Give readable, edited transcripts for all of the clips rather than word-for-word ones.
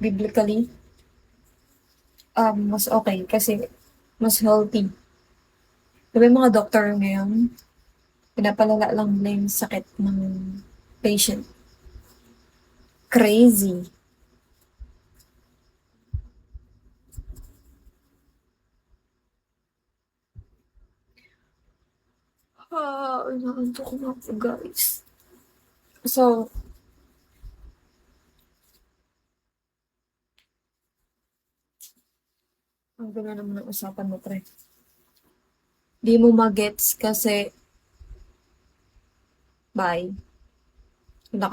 biblically, mas okay kasi mas healthy. 'Di ba yung mga doktor ngayon, pinapalala lang nila yung sakit ng patient. Crazy. Inaantok na ako, guys. So, ang gulo naman ng usapan mo, pre. Di mo magets kasi, bye. Wala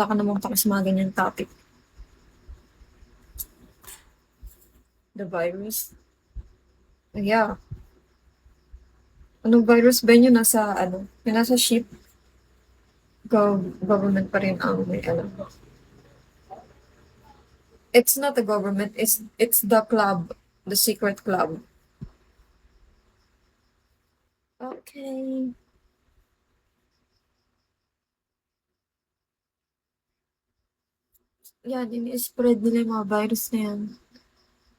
ka namang taka sa mga ganyang topic. The virus. Yeah. Anong virus ba yun? Yung nasa ship? Government pa rin ang may alam. It's not the government, it's the club. The secret club. Okay. Yan, ini-spread nila yung mga virus na yan.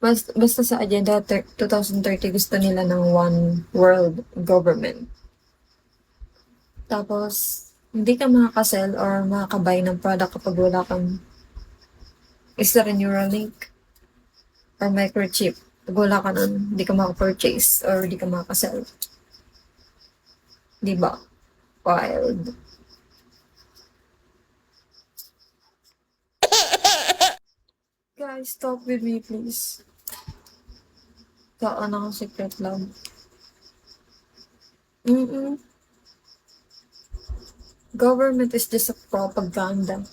Basta sa Agenda 2030 gusto nila ng one world government. Tapos, hindi ka makakasell or makakabay ng product kapag wala kang isa rin Neuralink or microchip. Pag wala ka nun, hindi ka makapurchase or hindi ka makakasell. Di ba? Wild. Guys, talk with me, please. Kaan ako secret love. Government is just a propaganda.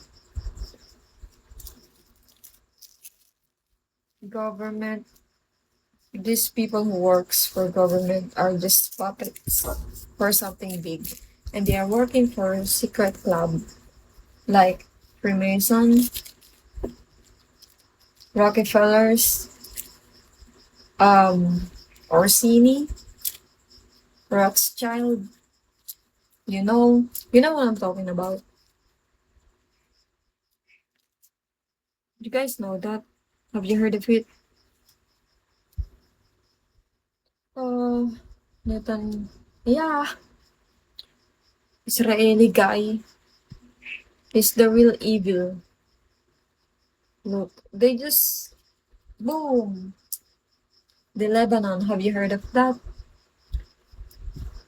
Government, these people who works for government are just puppets for something big. And they are working for a secret club like Freemason, Rockefellers, Orsini, Rothschild. You know what I'm talking about. You guys know that? Have you heard of it? Nathan, yeah, Israeli guy is the real evil. Look, they just, boom. The Lebanon, have you heard of that?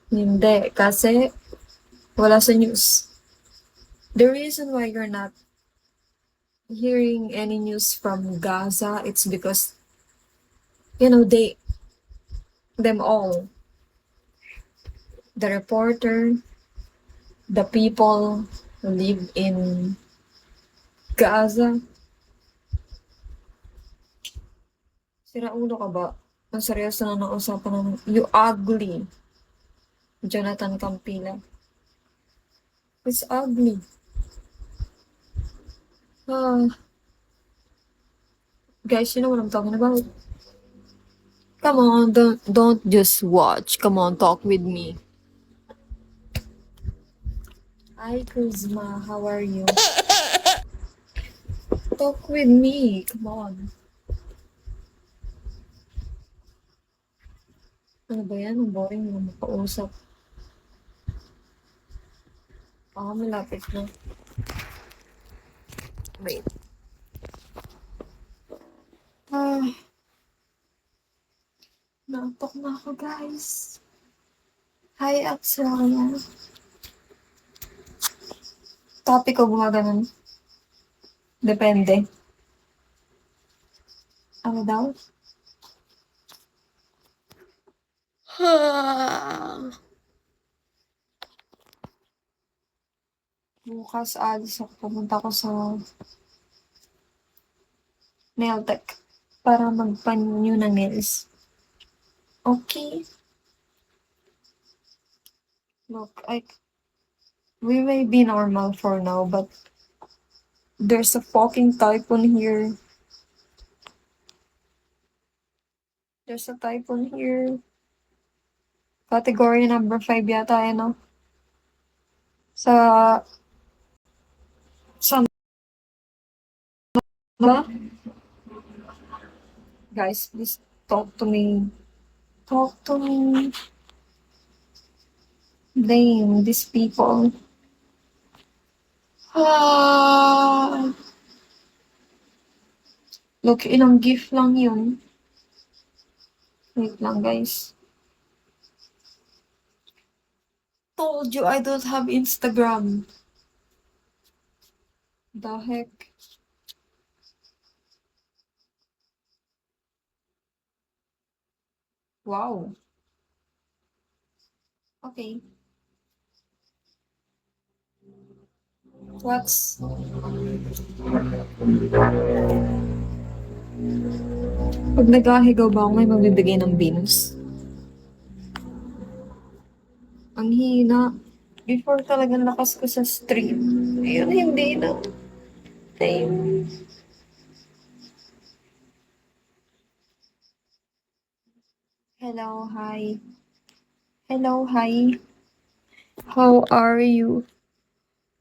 Hindi, kasi wala sa news. The reason why you're not hearing any news from Gaza, it's because, them all, the reporter, the people who live in Gaza. Sira ulo ka ba? Ang seryoso na ng usapan ng you ugly, Jonathan Campila. It's ugly. Guys, you know what I'm talking about? Come on, don't just watch. Come on, talk with me. Hi, Kuzma. How are you? Talk with me. Come on. Ano ba yan? Ang boring na makausap. Malapit na. Wait. Naantok na ako, guys. Hi, Aksaya. Topic ko gumaganon. Depende. Ano daw? Bukas alis ako. Pumunta ako sa nail tech para magpa-new ng nails. Okay. Look, we may be normal for now, but there's a fucking typhoon here. There's a typhoon here. Category number 5 yata, no? Sa ba? Guys, please talk to me. Talk to me. Blame these people. Ah, look, ilang gift lang yun. Wait lang, guys. Told you I don't have Instagram. The heck? Wow. Okay. What's... Pag naghahigaw ba ako, may magbibigay ng beans? Ang hina. Before talagang lakas ko sa stream. Ayun, hindi na. Time. Hello, hi. Hello, hi. How are you?